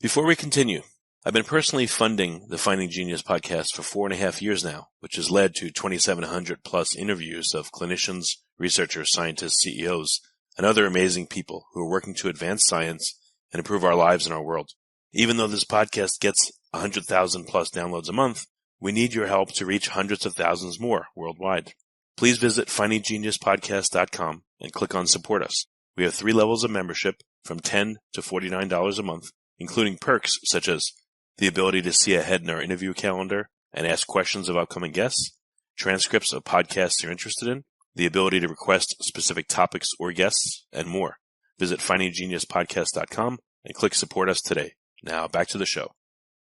Before we continue, I've been personally funding the Finding Genius podcast for 4.5 years now, which has led to 2,700 plus interviews of clinicians, researchers, scientists, CEOs, and other amazing people who are working to advance science and improve our lives and our world. Even though this podcast gets 100,000 plus downloads a month, we need your help to reach hundreds of thousands more worldwide. Please visit findinggeniuspodcast.com and click on Support Us. We have 3 levels of membership from $10 to $49 a month, including perks such as the ability to see ahead in our interview calendar and ask questions of upcoming guests, transcripts of podcasts you're interested in, the ability to request specific topics or guests, and more. Visit findinggeniuspodcast.com and click Support Us today. Now back to the show.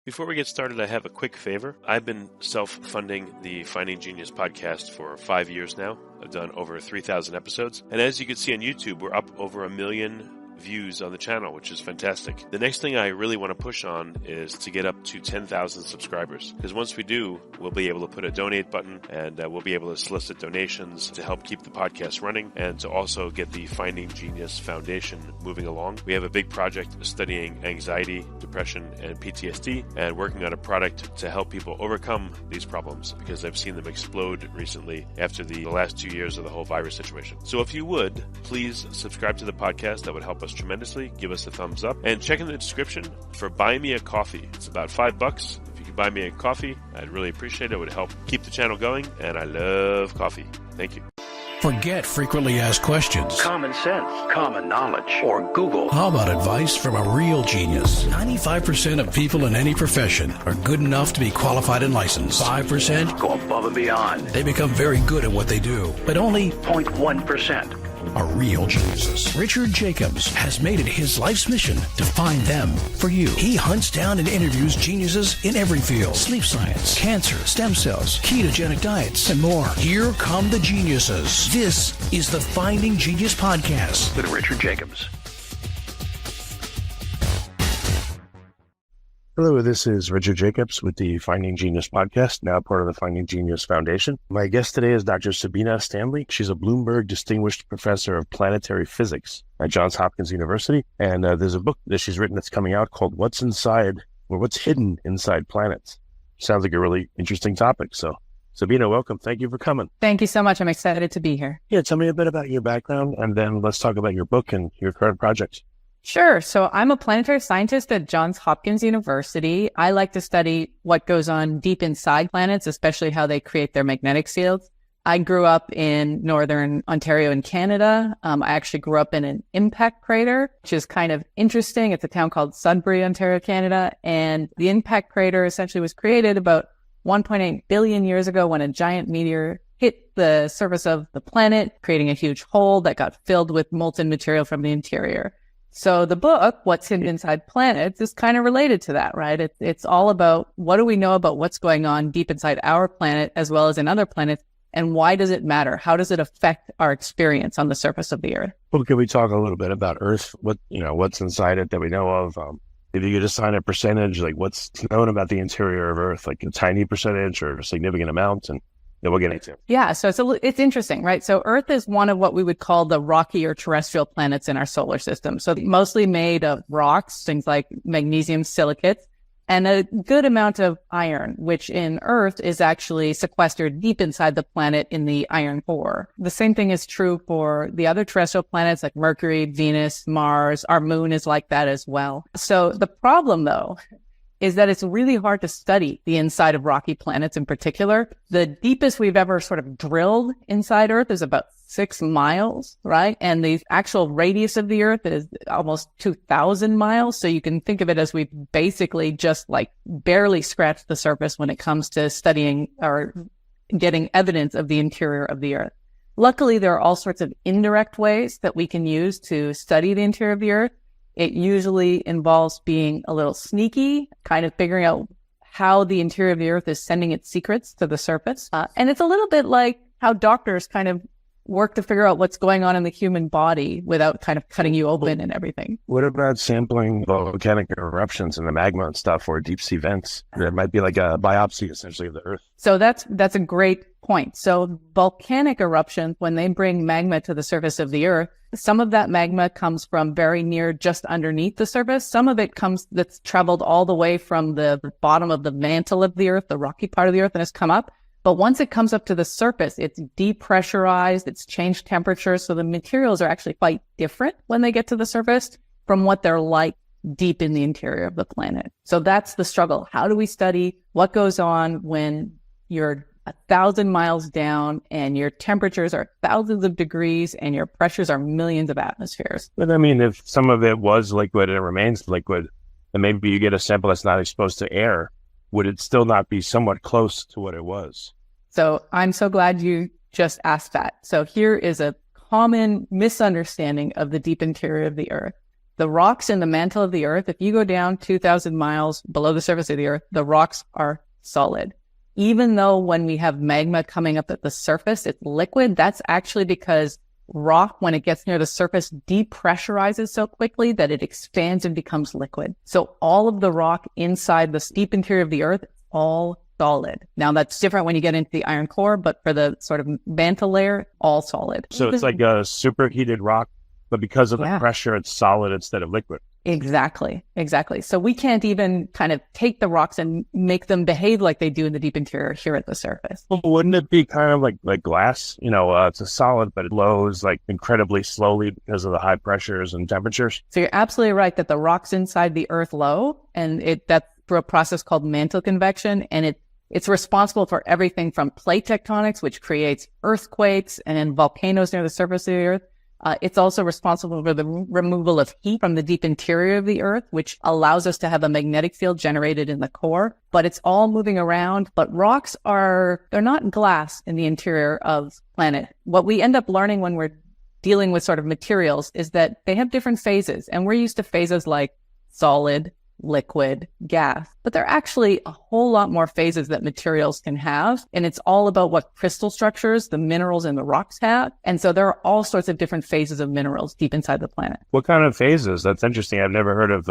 Before we get started, I have a quick favor. I've been self-funding the Finding Genius podcast for 5 years now. I've done over 3,000 episodes. And as you can see on YouTube, we're up over 1 million views on the channel, which is fantastic. The next thing I really want to push on is to get up to 10,000 subscribers, because once we do, we'll be able to put a donate button and we'll be able to solicit donations to help keep the podcast running and to also get the Finding Genius Foundation moving along. We have a big project studying anxiety, depression, and PTSD, and working on a product to help people overcome these problems, because I've seen them explode recently after the last 2 years of the whole virus situation. So if you would, please subscribe to the podcast. That would help us tremendously. Give us a thumbs up and check in the description for Buy Me a Coffee. It's about $5. If you could buy me a coffee, I'd really appreciate it. It would help keep the channel going, and I love coffee. Thank you. Forget frequently asked questions, common sense, common knowledge, or Google. How about advice from a real genius? 95% of people in any profession are good enough to be qualified and licensed. 5% go above and beyond. They become very good at what they do, but only 0.1% are real geniuses. Richard Jacobs has made it his life's mission to find them for you. He hunts down and interviews geniuses in every field: sleep science, cancer, stem cells, ketogenic diets, and more. Here come the geniuses. This is the Finding Genius Podcast with Richard Jacobs. Hello, this is Richard Jacobs with the Finding Genius Podcast, now part of the Finding Genius Foundation. My guest today is Dr. Sabine Stanley. She's a Bloomberg Distinguished Professor of Planetary Physics at Johns Hopkins University. And there's a book that she's written that's coming out called What's Hidden Inside Planets. Sounds like a really interesting topic. So, Sabine, welcome. Thank you for coming. Thank you so much. I'm excited to be here. Yeah, tell me a bit about your background, and then let's talk about your book and your current projects. Sure. So I'm a planetary scientist at Johns Hopkins University. I like to study what goes on deep inside planets, especially how they create their magnetic fields. I grew up in northern Ontario in Canada. I actually grew up in an impact crater, which is kind of interesting. It's a town called Sudbury, Ontario, Canada. And the impact crater essentially was created about 1.8 billion years ago when a giant meteor hit the surface of the planet, creating a huge hole that got filled with molten material from the interior. So the book, What's Hidden Inside Planets, is kind of related to that, right? It's all about what do we know about what's going on deep inside our planet as well as in other planets, and why does it matter? How does it affect our experience on the surface of the Earth? Well, can we talk a little bit about Earth? What's inside it that we know of? If you could assign a percentage, like what's known about the interior of Earth, like a tiny percentage or a significant amount, and then we'll get into it. Yeah, so it's interesting, right? So Earth is one of what we would call the rocky or terrestrial planets in our solar system. So mostly made of rocks, things like magnesium silicates, and a good amount of iron, which in Earth is actually sequestered deep inside the planet in the iron core. The same thing is true for the other terrestrial planets like Mercury, Venus, Mars. Our moon is like that as well. So the problem, though, is that it's really hard to study the inside of rocky planets in particular. The deepest we've ever sort of drilled inside Earth is about 6 miles, right? And the actual radius of the Earth is almost 2,000 miles. So you can think of it as we've basically just like barely scratched the surface when it comes to studying or getting evidence of the interior of the Earth. Luckily, there are all sorts of indirect ways that we can use to study the interior of the Earth. It usually involves being a little sneaky, kind of figuring out how the interior of the Earth is sending its secrets to the surface. And it's a little bit like how doctors kind of work to figure out what's going on in the human body without kind of cutting you open and everything. What about sampling volcanic eruptions and the magma and stuff, or deep sea vents? That might be like a biopsy, essentially, of the Earth. So that's a great point. So volcanic eruptions, when they bring magma to the surface of the Earth, some of that magma comes from very near, just underneath the surface. Some of it that's traveled all the way from the bottom of the mantle of the Earth, the rocky part of the Earth, and has come up. But once it comes up to the surface, it's depressurized, it's changed temperature. So the materials are actually quite different when they get to the surface from what they're like deep in the interior of the planet. So that's the struggle. How do we study what goes on when you're 1,000 miles down and your temperatures are thousands of degrees and your pressures are millions of atmospheres? But I mean, if some of it was liquid and it remains liquid, and maybe you get a sample that's not exposed to air, would it still not be somewhat close to what it was? So I'm so glad you just asked that. So here is a common misunderstanding of the deep interior of the Earth. The rocks in the mantle of the Earth, if you go down 2,000 miles below the surface of the Earth, the rocks are solid. Even though when we have magma coming up at the surface, it's liquid, that's actually because rock, when it gets near the surface, depressurizes so quickly that it expands and becomes liquid. So all of the rock inside the deep interior of the Earth is all solid. Now that's different when you get into the iron core, but for the sort of mantle layer, all solid. So it's like a superheated rock, but because of the pressure, it's solid instead of liquid. Exactly. So we can't even kind of take the rocks and make them behave like they do in the deep interior here at the surface. Well, wouldn't it be kind of like glass? It's a solid, but it glows like incredibly slowly because of the high pressures and temperatures. So you're absolutely right that the rocks inside the Earth glow, and that's through a process called mantle convection, and it's responsible for everything from plate tectonics, which creates earthquakes and volcanoes near the surface of the Earth. It's also responsible for the removal of heat from the deep interior of the Earth, which allows us to have a magnetic field generated in the core. But it's all moving around. But rocks they're not glass in the interior of the planet. What we end up learning when we're dealing with sort of materials is that they have different phases. And we're used to phases like solid, liquid, gas, but there are actually a whole lot more phases that materials can have. And it's all about what crystal structures the minerals in the rocks have. And so there are all sorts of different phases of minerals deep inside the planet. What kind of phases? That's interesting. I've never heard of,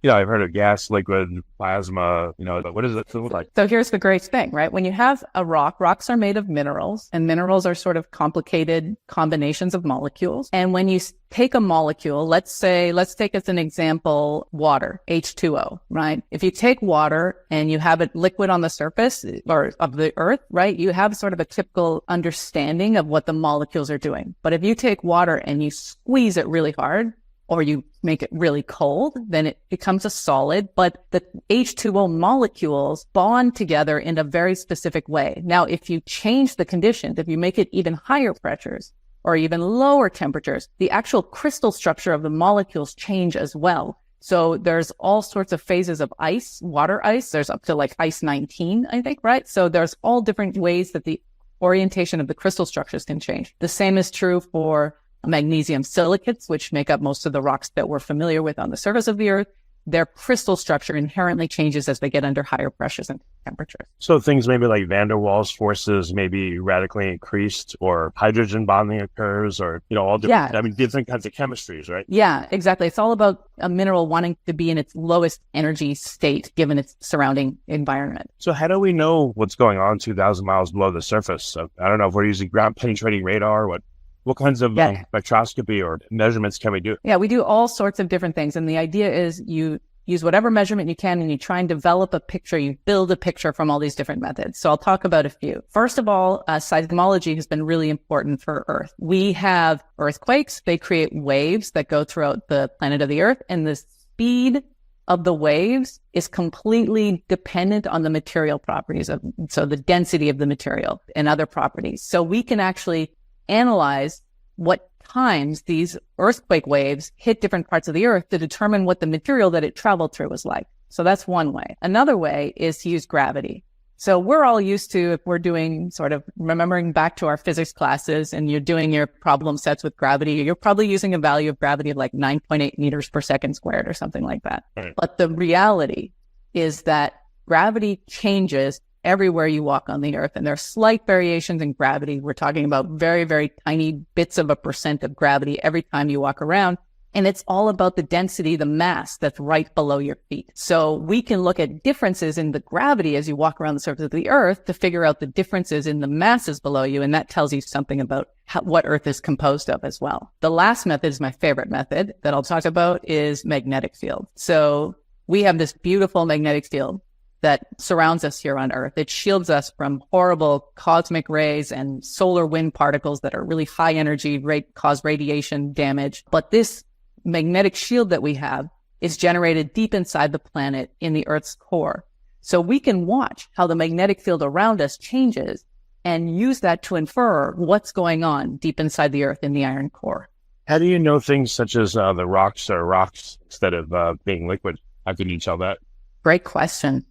I've heard of gas, liquid, plasma, but what does it look like? So here's the great thing, right? When you have a rock, rocks are made of minerals, and minerals are sort of complicated combinations of molecules. And when you take a molecule, let's take as an example, water, H2O, right? If you take water and you have it liquid on the surface or of the Earth, right? You have sort of a typical understanding of what the molecules are doing. But if you take water and you squeeze it really hard, or you make it really cold, then it becomes a solid, but the H2O molecules bond together in a very specific way. Now, if you change the conditions, if you make it even higher pressures or even lower temperatures, the actual crystal structure of the molecules change as well. So there's all sorts of phases of ice, water ice. There's up to like ice 19, I think, right? So there's all different ways that the orientation of the crystal structures can change. The same is true for magnesium silicates, which make up most of the rocks that we're familiar with on the surface of the Earth. Their crystal structure inherently changes as they get under higher pressures and temperatures. So things maybe like van der Waals forces may be radically increased, or hydrogen bonding occurs, or, all different, different kinds of chemistries, right? Yeah, exactly. It's all about a mineral wanting to be in its lowest energy state given its surrounding environment. So how do we know what's going on 2,000 miles below the surface? So I don't know if we're using ground penetrating radar, what kinds of spectroscopy or measurements can we do? Yeah, we do all sorts of different things. And the idea is you use whatever measurement you can and you try and develop a picture. You build a picture from all these different methods. So I'll talk about a few. First of all, seismology has been really important for Earth. We have earthquakes. They create waves that go throughout the planet of the Earth. And the speed of the waves is completely dependent on the material properties so the density of the material and other properties. So we can actually analyze what times these earthquake waves hit different parts of the Earth to determine what the material that it traveled through was like. So that's one way. Another way is to use gravity. So we're all used to, if we're doing sort of remembering back to our physics classes and you're doing your problem sets with gravity, you're probably using a value of gravity of like 9.8 meters per second squared or something like that. Right. But the reality is that gravity changes everywhere you walk on the Earth. And there are slight variations in gravity. We're talking about very, very tiny bits of a percent of gravity every time you walk around. And it's all about the density, the mass that's right below your feet. So we can look at differences in the gravity as you walk around the surface of the Earth to figure out the differences in the masses below you. And that tells you something about what Earth is composed of as well. The last method is my favorite method that I'll talk about is magnetic field. So we have this beautiful magnetic field that surrounds us here on Earth. It shields us from horrible cosmic rays and solar wind particles that are really high energy, cause radiation damage. But this magnetic shield that we have is generated deep inside the planet in the Earth's core. So we can watch how the magnetic field around us changes and use that to infer what's going on deep inside the Earth in the iron core. How do you know things such as the rocks are rocks instead of being liquid? How can you tell that? Great question.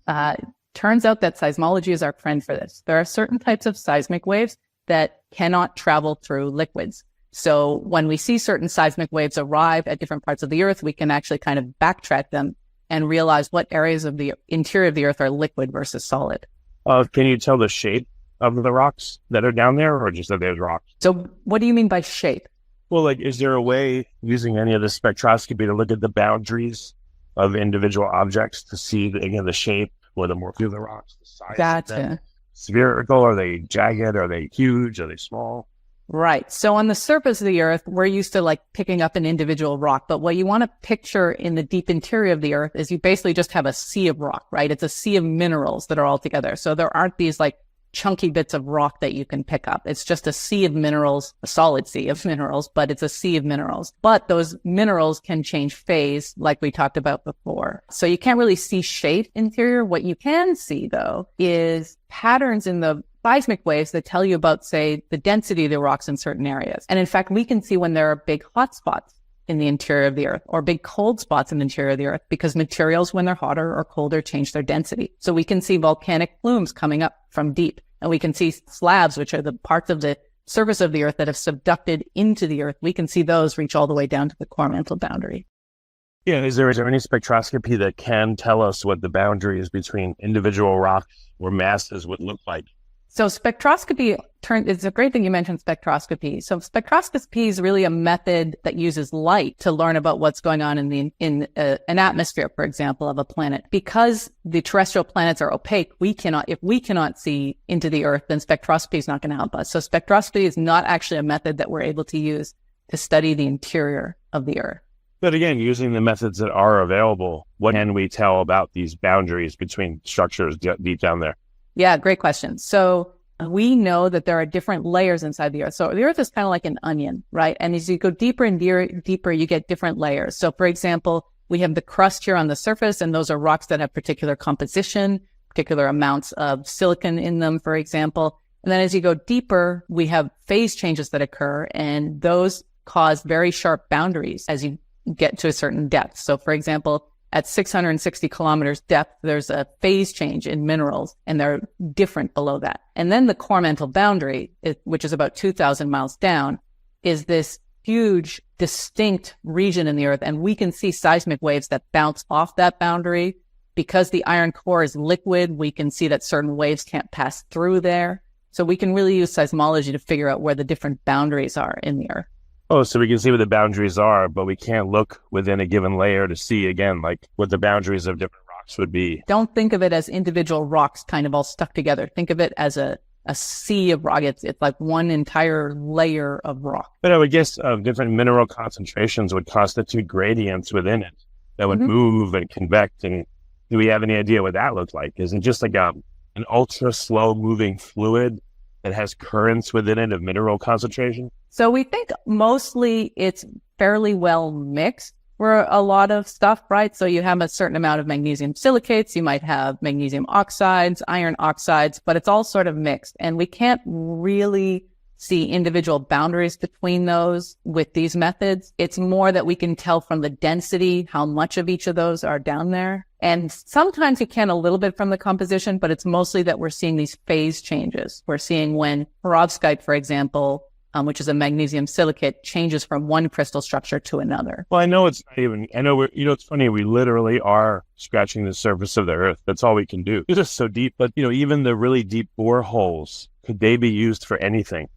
Turns out that seismology is our friend for this. There are certain types of seismic waves that cannot travel through liquids. So when we see certain seismic waves arrive at different parts of the Earth, we can actually kind of backtrack them and realize what areas of the interior of the Earth are liquid versus solid. Can you tell the shape of the rocks that are down there, or just that there's rocks? So what do you mean by shape? Well, like, is there a way using any of the spectroscopy to look at the boundaries of individual objects to see the shape or the morphology of the rocks, the size of them? Spherical? Are they jagged? Are they huge? Are they small? Right. So on the surface of the Earth, we're used to like picking up an individual rock. But what you want to picture in the deep interior of the Earth is you basically just have a sea of rock, right? It's a sea of minerals that are all together. So there aren't these like chunky bits of rock that you can pick up. It's just a sea of minerals, a solid sea of minerals, but it's a sea of minerals. But those minerals can change phase like we talked about before. So you can't really see shape interior. What you can see though is patterns in the seismic waves that tell you about, say, the density of the rocks in certain areas. And in fact, we can see when there are big hot spots in the interior of the Earth or big cold spots in the interior of the Earth because materials, when they're hotter or colder, change their density. So we can see volcanic plumes coming up from deep, and we can see slabs, which are the parts of the surface of the Earth that have subducted into the Earth. We can see those reach all the way down to the core mantle boundary. Yeah, is there any spectroscopy that can tell us what the boundary is between individual rocks or masses would look like? So spectroscopy it's a great thing you mentioned spectroscopy. So spectroscopy is really a method that uses light to learn about what's going on in an atmosphere, for example, of a planet. Because the terrestrial planets are opaque, if we cannot see into the Earth, then spectroscopy is not going to help us. So spectroscopy is not actually a method that we're able to use to study the interior of the Earth. But again, using the methods that are available, what can we tell about these boundaries between structures deep down there? Yeah, great question. So we know that there are different layers inside the Earth. So the Earth is kind of like an onion, right? And as you go deeper and deeper, you get different layers. So for example, we have the crust here on the surface, and those are rocks that have particular composition, particular amounts of silicon in them, for example. And then as you go deeper, we have phase changes that occur, and those cause very sharp boundaries as you get to a certain depth. So for example, at 660 kilometers depth, there's a phase change in minerals, and they're different below that. And then the core mantle boundary, which is about 2,000 miles down, is this huge, distinct region in the Earth. And we can see seismic waves that bounce off that boundary. Because the iron core is liquid, we can see that certain waves can't pass through there. So we can really use seismology to figure out where the different boundaries are in the Earth. Oh, so we can see what the boundaries are, but we can't look within a given layer to see, again, like what the boundaries of different rocks would be. Don't think of it as individual rocks kind of all stuck together. Think of it as a sea of rock. It's like one entire layer of rock. But I would guess different mineral concentrations would constitute gradients within it that would move and convect. And do we have any idea what that looked like? Is it just like an ultra slow moving fluid that has currents within it of mineral concentration? So we think mostly it's fairly well mixed for a lot of stuff, right? So you have a certain amount of magnesium silicates, you might have magnesium oxides, iron oxides, but it's all sort of mixed. And we can't really see individual boundaries between those with these methods. It's more that we can tell from the density how much of each of those are down there. And sometimes you can a little bit from the composition, but it's mostly that we're seeing these phase changes. We're seeing when perovskite, for example, which is a magnesium silicate, changes from one crystal structure to another. Well, I know it's not even, I know, it's funny, we literally are scratching the surface of the earth. That's all we can do. It's just so deep, but, even the really deep boreholes, could they be used for anything?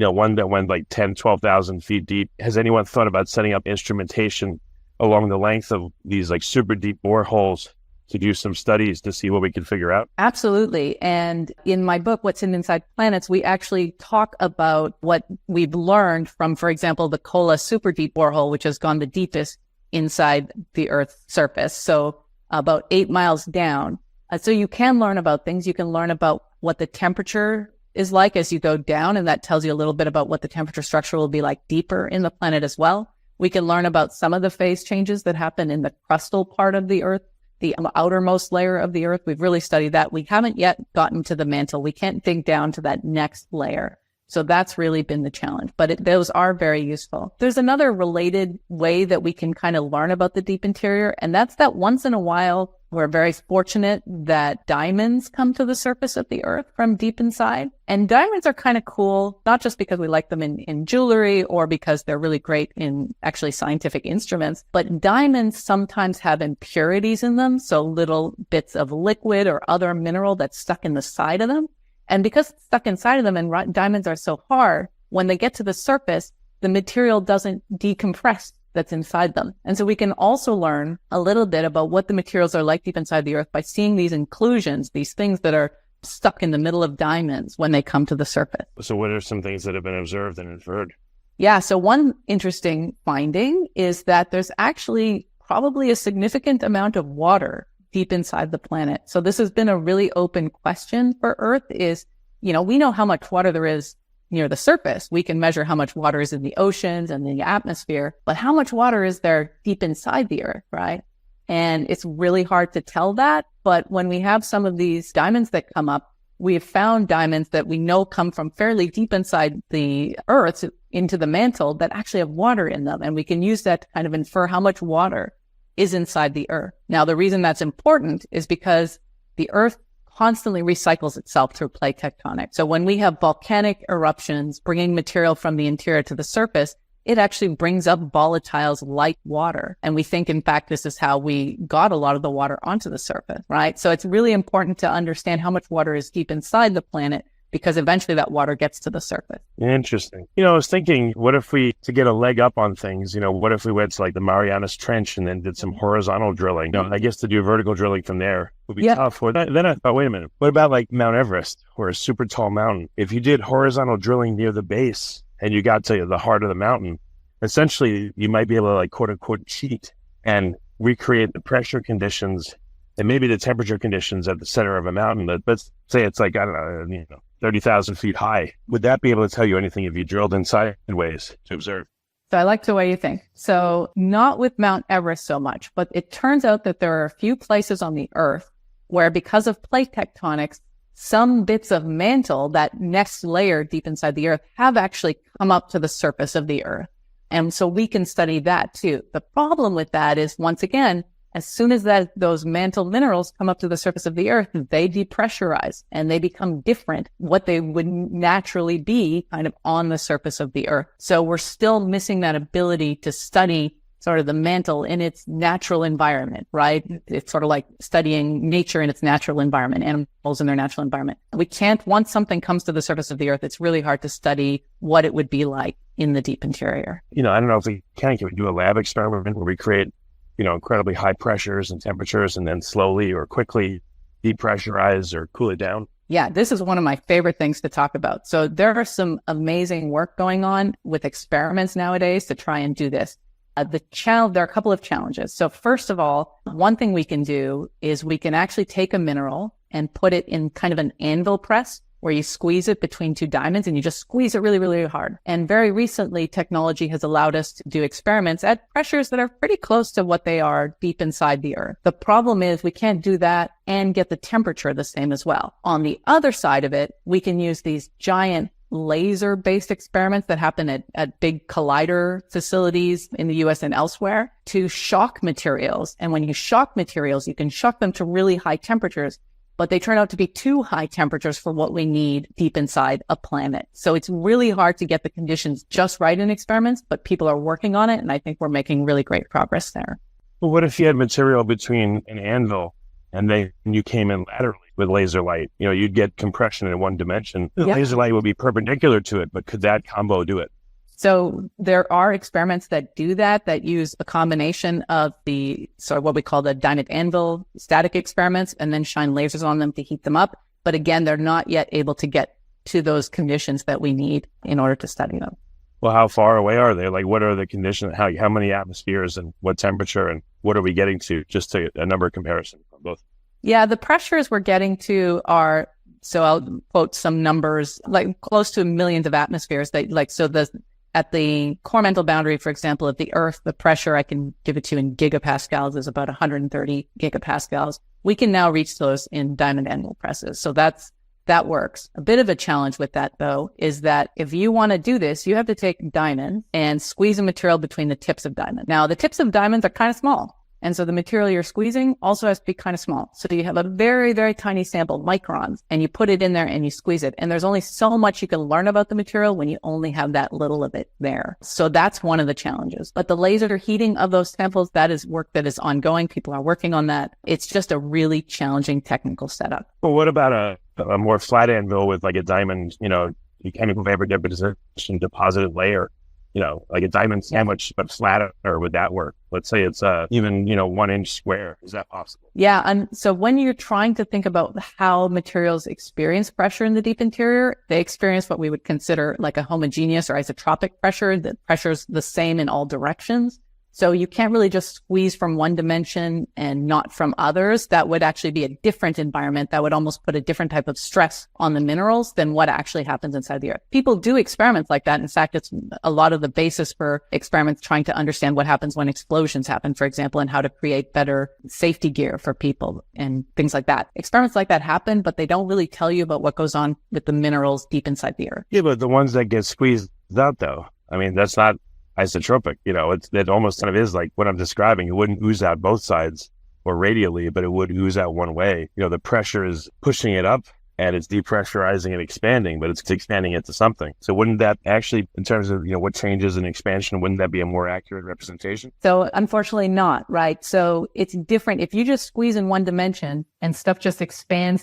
One that went like 10, 12,000 feet deep. Has anyone thought about setting up instrumentation along the length of these like super deep boreholes to do some studies to see what we can figure out? Absolutely. And in my book, What's Hidden Inside Planets, we actually talk about what we've learned from, for example, the Kola super deep borehole, which has gone the deepest inside the Earth's surface. So about 8 miles down. So you can learn about things. You can learn about what the temperature is like as you go down, and that tells you a little bit about what the temperature structure will be like deeper in the planet as well. We can learn about some of the phase changes that happen in the crustal part of the Earth, the outermost layer of the Earth. We've really studied that. We haven't yet gotten to the mantle. We can't dig down to that next layer. So that's really been the challenge, but those are very useful. There's another related way that we can kind of learn about the deep interior, and that's that once in a while, we're very fortunate that diamonds come to the surface of the Earth from deep inside. And diamonds are kind of cool, not just because we like them in jewelry or because they're really great in actually scientific instruments, but diamonds sometimes have impurities in them. So little bits of liquid or other mineral that's stuck in the side of them. And because it's stuck inside of them and diamonds are so hard, when they get to the surface, the material doesn't decompress that's inside them. And so we can also learn a little bit about what the materials are like deep inside the Earth by seeing these inclusions, these things that are stuck in the middle of diamonds when they come to the surface. So what are some things that have been observed and inferred? Yeah, so one interesting finding is that there's actually probably a significant amount of water deep inside the planet. So this has been a really open question for Earth is, we know how much water there is near the surface. We can measure how much water is in the oceans and the atmosphere, but how much water is there deep inside the Earth, right? And it's really hard to tell that. But when we have some of these diamonds that come up, we have found diamonds that we know come from fairly deep inside the Earth into the mantle that actually have water in them. And we can use that to kind of infer how much water is inside the Earth. Now, the reason that's important is because the Earth constantly recycles itself through plate tectonic. So when we have volcanic eruptions bringing material from the interior to the surface, it actually brings up volatiles like water. And we think, in fact, this is how we got a lot of the water onto the surface, right? So it's really important to understand how much water is deep inside the planet, because eventually that water gets to the surface. Interesting. I was thinking, what if to get a leg up on things, what if we went to like the Marianas Trench and then did some horizontal drilling? I guess to do vertical drilling from there would be tough. Then I thought, wait a minute, what about like Mount Everest or a super tall mountain? If you did horizontal drilling near the base and you got to the heart of the mountain, essentially you might be able to like quote unquote cheat and recreate the pressure conditions and maybe the temperature conditions at the center of a mountain. But let's say it's like, I don't know, 30,000 feet high. Would that be able to tell you anything if you drilled in sideways to observe? So I like the way you think. So not with Mount Everest so much, but it turns out that there are a few places on the Earth where, because of plate tectonics, some bits of mantle, that next layer deep inside the Earth, have actually come up to the surface of the Earth. And so we can study that too. The problem with that is, once again, as soon as those mantle minerals come up to the surface of the Earth, they depressurize and they become different, what they would naturally be kind of on the surface of the Earth. So we're still missing that ability to study sort of the mantle in its natural environment, right? It's sort of like studying nature in its natural environment, animals in their natural environment. We can't, once something comes to the surface of the Earth, it's really hard to study what it would be like in the deep interior. I don't know if we can we do a lab experiment where we create incredibly high pressures and temperatures and then slowly or quickly depressurize or cool it down? Yeah, this is one of my favorite things to talk about. So there are some amazing work going on with experiments nowadays to try and do this. There are a couple of challenges. So first of all, one thing we can do is we can actually take a mineral and put it in kind of an anvil press, where you squeeze it between two diamonds and you just squeeze it really, really hard. And very recently, technology has allowed us to do experiments at pressures that are pretty close to what they are deep inside the Earth. The problem is we can't do that and get the temperature the same as well. On the other side of it, we can use these giant laser-based experiments that happen at big collider facilities in the US and elsewhere to shock materials. And when you shock materials, you can shock them to really high temperatures. but they turn out to be too high temperatures for what we need deep inside a planet. So it's really hard to get the conditions just right in experiments, but people are working on it, and I think we're making really great progress there. Well, what if you had material between an anvil and then you came in laterally with laser light? You'd get compression in one dimension. The laser light would be perpendicular to it, but could that combo do it? So there are experiments that do that use a combination of the sort of what we call the dynamic anvil static experiments and then shine lasers on them to heat them up. But again, they're not yet able to get to those conditions that we need in order to study them. Well, how far away are they? Like, what are the conditions? How many atmospheres and what temperature and what are we getting to? Just to a number comparison on both. Yeah, the pressures we're getting to are, so I'll quote some numbers, like close to millions of atmospheres. At the core mantle boundary, for example, of the Earth, the pressure, I can give it to you in gigapascals, is about 130 gigapascals. We can now reach those in diamond anvil presses. So that works. A bit of a challenge with that, though, is that if you want to do this, you have to take diamond and squeeze a material between the tips of diamond. Now, the tips of diamonds are kind of small. And so the material you're squeezing also has to be kind of small. So you have a very, very tiny sample, microns, and you put it in there and you squeeze it. And there's only so much you can learn about the material when you only have that little of it there. So that's one of the challenges. But the laser heating of those samples, that is work that is ongoing. People are working on that. It's just a really challenging technical setup. Well, what about a more flat anvil with like a diamond, chemical vapor deposition deposited layer? Like a diamond sandwich, but flatter, would that work? Let's say it's even 1 inch square. Is that possible? Yeah. And so when you're trying to think about how materials experience pressure in the deep interior, they experience what we would consider like a homogeneous or isotropic pressure. The pressure is the same in all directions. So you can't really just squeeze from one dimension and not from others. That would actually be a different environment. That would almost put a different type of stress on the minerals than what actually happens inside the Earth. People do experiments like that. In fact, it's a lot of the basis for experiments trying to understand what happens when explosions happen, for example, and how to create better safety gear for people and things like that. Experiments like that happen, but they don't really tell you about what goes on with the minerals deep inside the Earth. Yeah, but the ones that get squeezed out, though, I mean, that's not isotropic. It almost kind of is like what I'm describing. It wouldn't ooze out both sides or radially, but it would ooze out one way. The pressure is pushing it up and it's depressurizing and expanding, but it's expanding into something. So wouldn't that actually, in terms of, what changes in expansion, wouldn't that be a more accurate representation? So unfortunately not, right? So it's different. If you just squeeze in one dimension and stuff just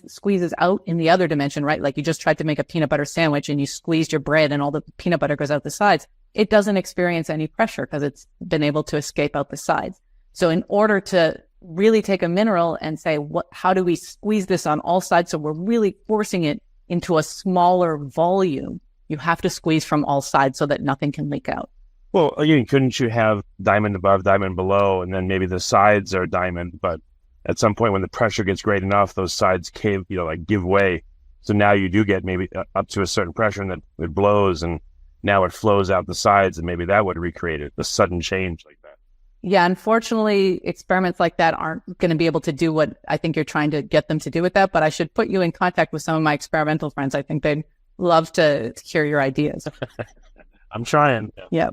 squeezes out in the other dimension, right? Like you just tried to make a peanut butter sandwich and you squeezed your bread and all the peanut butter goes out the sides. It doesn't experience any pressure because it's been able to escape out the sides. So in order to really take a mineral and say, how do we squeeze this on all sides so we're really forcing it into a smaller volume, you have to squeeze from all sides so that nothing can leak out. Well, again, couldn't you have diamond above, diamond below, and then maybe the sides are diamond, but at some point when the pressure gets great enough, those sides cave, give way. So now you do get maybe up to a certain pressure and then it blows and now it flows out the sides, and maybe that would recreate it, the sudden change like that. Yeah, unfortunately, experiments like that aren't going to be able to do what I think you're trying to get them to do with that, but I should put you in contact with some of my experimental friends. I think they'd love to hear your ideas. I'm trying. Yeah.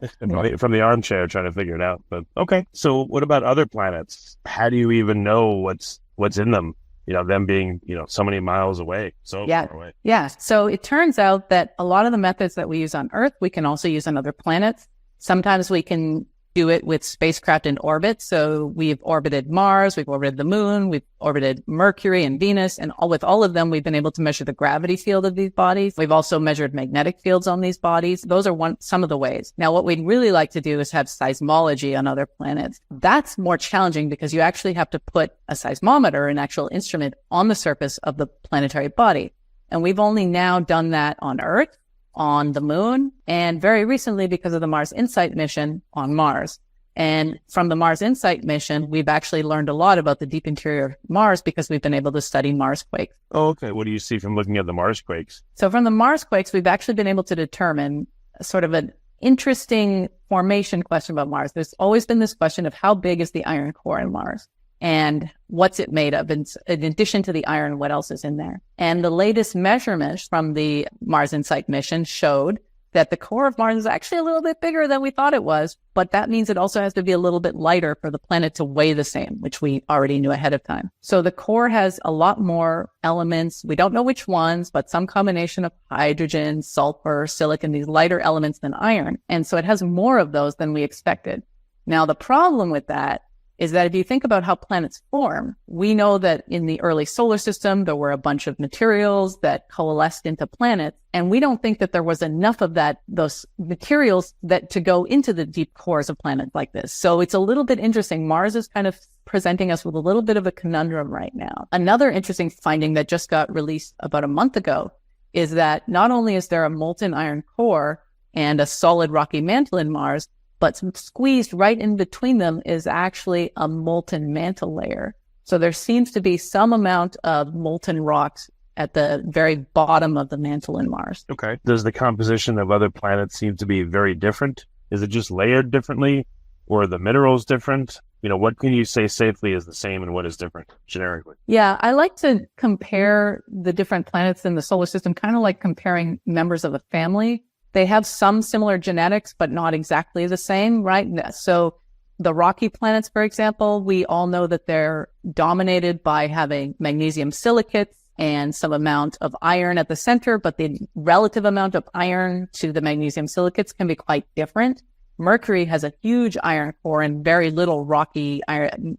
From the armchair trying to figure it out. But okay. So what about other planets? How do you even know what's in them? Them being, so many miles away, far away. Yeah. So it turns out that a lot of the methods that we use on Earth, we can also use on other planets. Sometimes we can do it with spacecraft in orbit. So we've orbited Mars, we've orbited the Moon, we've orbited Mercury and Venus, and with all of them, we've been able to measure the gravity field of these bodies. We've also measured magnetic fields on these bodies. Those are some of the ways. Now, what we'd really like to do is have seismology on other planets. That's more challenging because you actually have to put a seismometer, an actual instrument, on the surface of the planetary body. And we've only now done that on Earth, on the Moon, and very recently, because of the Mars InSight mission, on Mars. And from the Mars InSight mission, we've actually learned a lot about the deep interior of Mars because we've been able to study Mars quakes. Oh, okay. What do you see from looking at the Mars quakes? So from the Mars quakes, we've actually been able to determine sort of an interesting formation question about Mars. There's always been this question of how big is the iron core in Mars? And what's it made of? In addition to the iron, what else is in there? And the latest measurements from the Mars InSight mission showed that the core of Mars is actually a little bit bigger than we thought it was, but that means it also has to be a little bit lighter for the planet to weigh the same, which we already knew ahead of time. So the core has a lot more elements. We don't know which ones, but some combination of hydrogen, sulfur, silicon, these lighter elements than iron. And so it has more of those than we expected. Now, the problem with that is that if you think about how planets form, we know that in the early solar system, there were a bunch of materials that coalesced into planets. And we don't think that there was enough of those materials that to go into the deep cores of planets like this. So it's a little bit interesting. Mars is kind of presenting us with a little bit of a conundrum right now. Another interesting finding that just got released about a month ago is that not only is there a molten iron core and a solid rocky mantle in Mars, but squeezed right in between them is actually a molten mantle layer. So there seems to be some amount of molten rocks at the very bottom of the mantle in Mars. Okay. Does the composition of other planets seem to be very different? Is it just layered differently, or are the minerals different? What can you say safely is the same and what is different generically? Yeah, I like to compare the different planets in the solar system, kind of like comparing members of a family. They have some similar genetics, but not exactly the same, right? So the rocky planets, for example, we all know that they're dominated by having magnesium silicates and some amount of iron at the center, but the relative amount of iron to the magnesium silicates can be quite different. Mercury has a huge iron core and very little rocky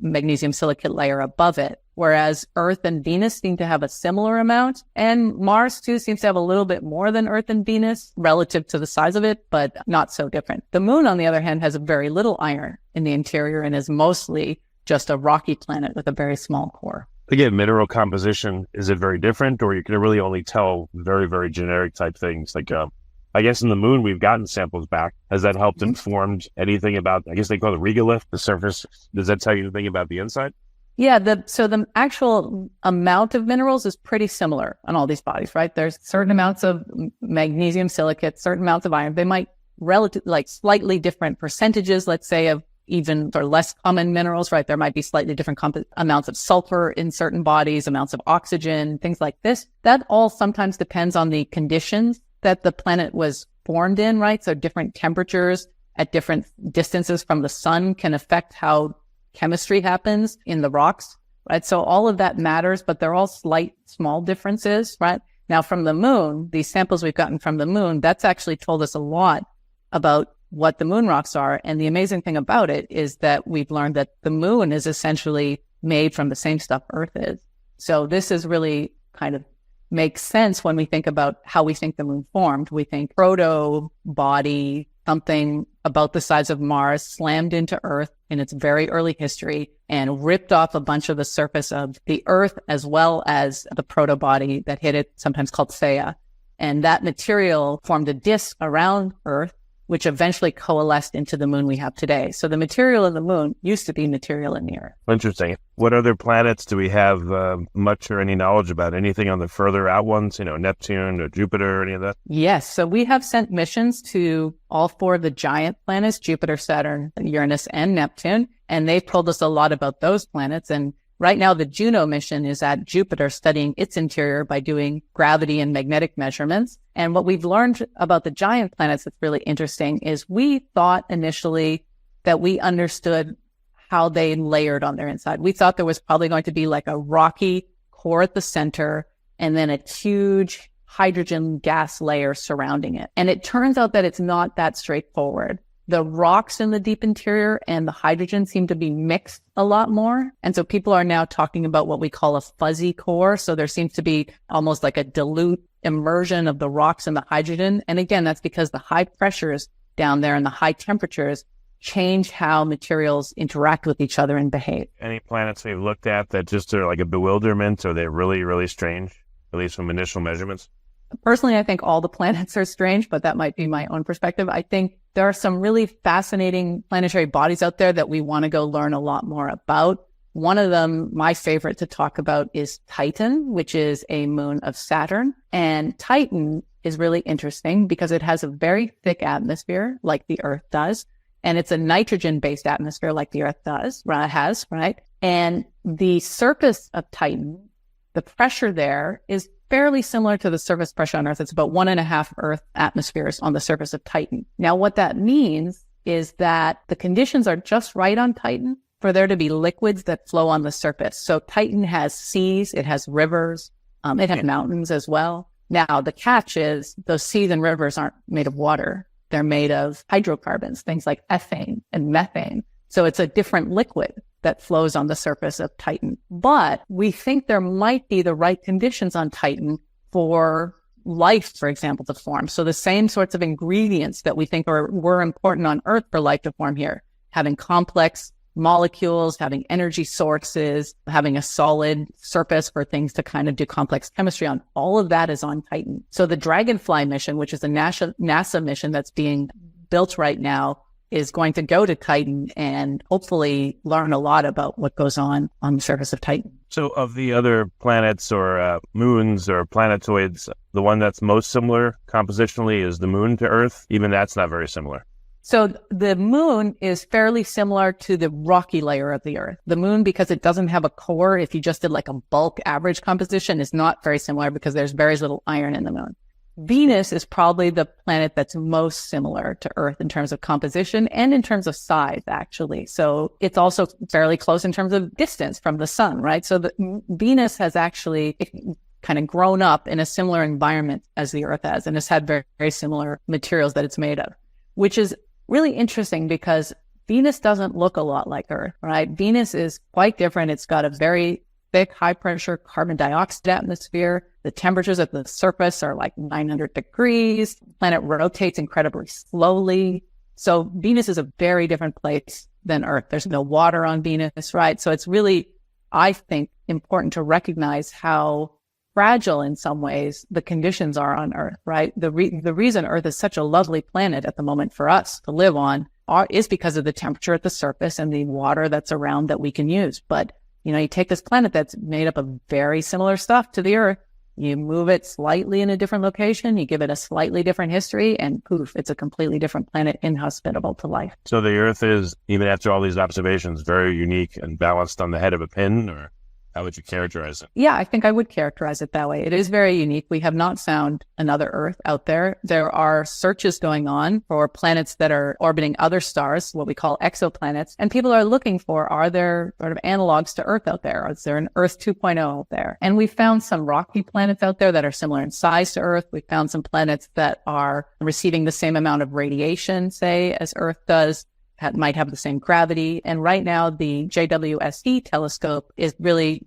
magnesium silicate layer above it, whereas Earth and Venus seem to have a similar amount. And Mars, too, seems to have a little bit more than Earth and Venus relative to the size of it, but not so different. The Moon, on the other hand, has very little iron in the interior and is mostly just a rocky planet with a very small core. Again, mineral composition, is it very different, or you can really only tell very, very generic type things? Like, I guess in the Moon, we've gotten samples back. Has that helped inform anything about, I guess they call it regolith, the surface? Does that tell you anything about the inside? Yeah, so the actual amount of minerals is pretty similar on all these bodies, right? There's certain amounts of magnesium silicate, certain amounts of iron. They might slightly different percentages, let's say, of even or less common minerals, right? There might be slightly different amounts of sulfur in certain bodies, amounts of oxygen, things like this. That all sometimes depends on the conditions that the planet was formed in, right? So different temperatures at different distances from the sun can affect how chemistry happens in the rocks, right? So all of that matters, but they're all small differences, right? Now from the Moon, these samples we've gotten from the Moon, that's actually told us a lot about what the Moon rocks are. And the amazing thing about it is that we've learned that the Moon is essentially made from the same stuff Earth is. So this is really kind of makes sense when we think about how we think the Moon formed. We think proto body, something about the size of Mars slammed into Earth in its very early history and ripped off a bunch of the surface of the Earth as well as the proto body that hit it, sometimes called Theia. And that material formed a disk around Earth, which eventually coalesced into the Moon we have today. So the material in the Moon used to be material in the Earth. Interesting. What other planets do we have much or any knowledge about? Anything on the further out ones, Neptune or Jupiter, any of that? Yes. So we have sent missions to all four of the giant planets, Jupiter, Saturn, Uranus, and Neptune. And they've told us a lot about those planets. And right now, the Juno mission is at Jupiter studying its interior by doing gravity and magnetic measurements. And what we've learned about the giant planets that's really interesting is we thought initially that we understood how they layered on their inside. We thought there was probably going to be like a rocky core at the center and then a huge hydrogen gas layer surrounding it. And it turns out that it's not that straightforward. The rocks in the deep interior and the hydrogen seem to be mixed a lot more. And so people are now talking about what we call a fuzzy core. So there seems to be almost like a dilute immersion of the rocks and the hydrogen. And again, that's because the high pressures down there and the high temperatures change how materials interact with each other and behave. Any planets we've looked at that just are like a bewilderment, or they're really, really strange, at least from initial measurements? Personally, I think all the planets are strange, but that might be my own perspective. I think there are some really fascinating planetary bodies out there that we want to go learn a lot more about. One of them, my favorite to talk about, is Titan, which is a moon of Saturn. And Titan is really interesting because it has a very thick atmosphere like the Earth does. And it's a nitrogen-based atmosphere like the Earth has, right? And the surface of Titan, the pressure there is fairly similar to the surface pressure on Earth. It's about 1.5 Earth atmospheres on the surface of Titan. Now, what that means is that the conditions are just right on Titan for there to be liquids that flow on the surface. So Titan has seas, it has rivers, it has mountains as well. Now, the catch is those seas and rivers aren't made of water. They're made of hydrocarbons, things like ethane and methane. So it's a different liquid that flows on the surface of Titan. But we think there might be the right conditions on Titan for life, for example, to form. So the same sorts of ingredients that we think were important on Earth for life to form here, having complex molecules, having energy sources, having a solid surface for things to kind of do complex chemistry on, all of that is on Titan. So the Dragonfly mission, which is a NASA mission that's being built right now, is going to go to Titan and hopefully learn a lot about what goes on the surface of Titan. So of the other planets or moons or planetoids, the one that's most similar compositionally is the moon to Earth. Even that's not very similar. So the moon is fairly similar to the rocky layer of the Earth. The moon, because it doesn't have a core, if you just did like a bulk average composition, is not very similar because there's very little iron in the moon. Venus is probably the planet that's most similar to Earth in terms of composition and in terms of size, actually. So it's also fairly close in terms of distance from the sun, right? So Venus has actually kind of grown up in a similar environment as the Earth has, and it's had very, very similar materials that it's made of, which is really interesting because Venus doesn't look a lot like Earth, right? Venus is quite different. It's got a very thick, high-pressure carbon dioxide atmosphere. The temperatures at the surface are like 900 degrees. The planet rotates incredibly slowly. So Venus is a very different place than Earth. There's no water on Venus, right? So it's really, I think, important to recognize how fragile in some ways the conditions are on Earth, right? The reason Earth is such a lovely planet at the moment for us to live on is because of the temperature at the surface and the water that's around that we can use. But, you take this planet that's made up of very similar stuff to the Earth, you move it slightly in a different location, you give it a slightly different history, and poof, it's a completely different planet, inhospitable to life. So the Earth is, even after all these observations, very unique and balanced on the head of a pin, or how would you characterize it? Yeah, I think I would characterize it that way. It is very unique. We have not found another Earth out there. There are searches going on for planets that are orbiting other stars, what we call exoplanets. And people are looking for, are there sort of analogs to Earth out there? Is there an Earth 2.0 out there? And we found some rocky planets out there that are similar in size to Earth. We found some planets that are receiving the same amount of radiation, say, as Earth does. That might have the same gravity. And right now, the JWST telescope is really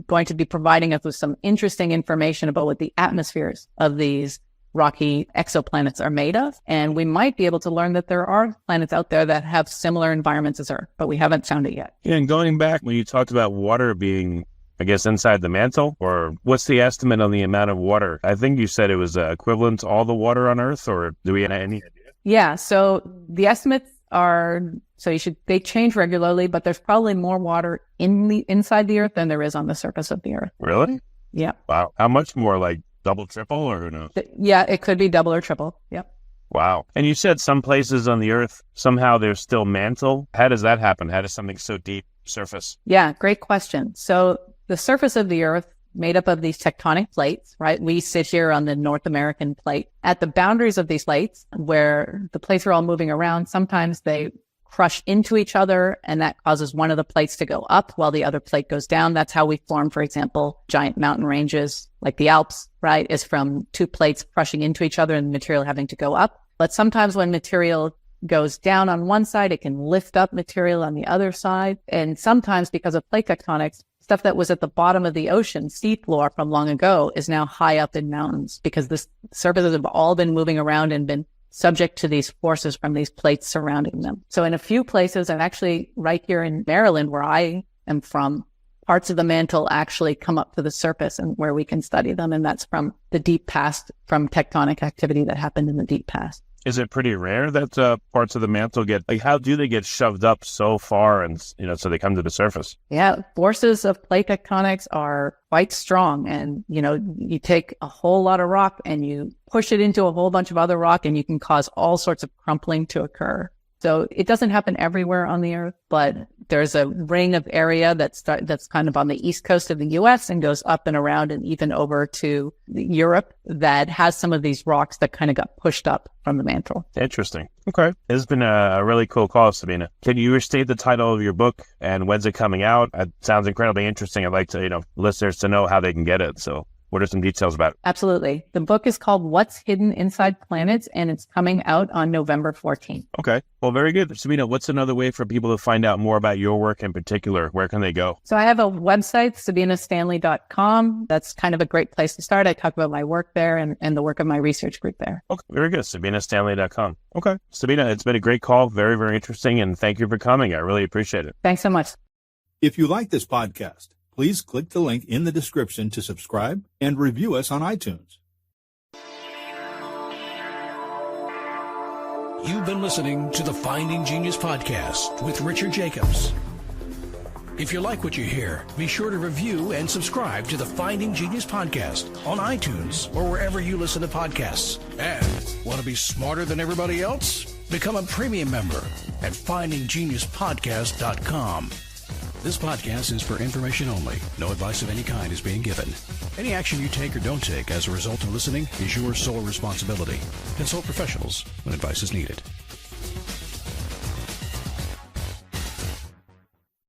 going to be providing us with some interesting information about what the atmospheres of these rocky exoplanets are made of. And we might be able to learn that there are planets out there that have similar environments as Earth, but we haven't found it yet. Yeah, and going back, when you talked about water being, I guess, inside the mantle, or what's the estimate on the amount of water? I think you said it was equivalent to all the water on Earth, or do we have any idea? Yeah, so the estimates they change regularly, but there's probably more water inside the Earth than there is on the surface of the Earth. Really? Yeah. Wow. How much more? Like double, triple, or who knows? Yeah, it could be double or triple. Yep. Wow. And you said some places on the Earth, somehow there's still mantle. How does that happen? How does something so deep surface? Yeah, great question. So the surface of the Earth, made up of these tectonic plates, right? We sit here on the North American plate. At the boundaries of these plates, where the plates are all moving around, sometimes they crush into each other, and that causes one of the plates to go up while the other plate goes down. That's how we form, for example, giant mountain ranges like the Alps, right? Is from two plates crushing into each other and the material having to go up. But sometimes when material goes down on one side, it can lift up material on the other side. And sometimes because of plate tectonics, stuff that was at the bottom of the ocean, seafloor from long ago, is now high up in mountains because the surfaces have all been moving around and been subject to these forces from these plates surrounding them. So in a few places, and actually right here in Maryland, where I am from, parts of the mantle actually come up to the surface and where we can study them. And that's from the deep past, from tectonic activity that happened in the deep past. Is it pretty rare that parts of the mantle how do they get shoved up so far and, so they come to the surface? Yeah, forces of plate tectonics are quite strong. And, you take a whole lot of rock and you push it into a whole bunch of other rock and you can cause all sorts of crumpling to occur. So it doesn't happen everywhere on the Earth, but There's a ring of area that's kind of on the east coast of the U.S. and goes up and around and even over to Europe that has some of these rocks that kind of got pushed up from the mantle. Interesting. Okay. This has been a really cool call, Sabine. Can you restate the title of your book and when's it coming out? It sounds incredibly interesting. I'd like to, listeners to know how they can get it. So what are some details about it? Absolutely. The book is called What's Hidden Inside Planets, and it's coming out on November 14th. Okay. Well, very good. Sabine, what's another way for people to find out more about your work in particular? Where can they go? So I have a website, SabineStanley.com. That's kind of a great place to start. I talk about my work there and the work of my research group there. Okay. Very good. SabineStanley.com. Okay. Sabine, it's been a great call. Very, very interesting. And thank you for coming. I really appreciate it. Thanks so much. If you like this podcast, please click the link in the description to subscribe and review us on iTunes. You've been listening to the Finding Genius podcast with Richard Jacobs. If you like what you hear, be sure to review and subscribe to the Finding Genius podcast on iTunes or wherever you listen to podcasts. And want to be smarter than everybody else? Become a premium member at findinggeniuspodcast.com. This podcast is for information only. No advice of any kind is being given. Any action you take or don't take as a result of listening is your sole responsibility. Consult professionals when advice is needed.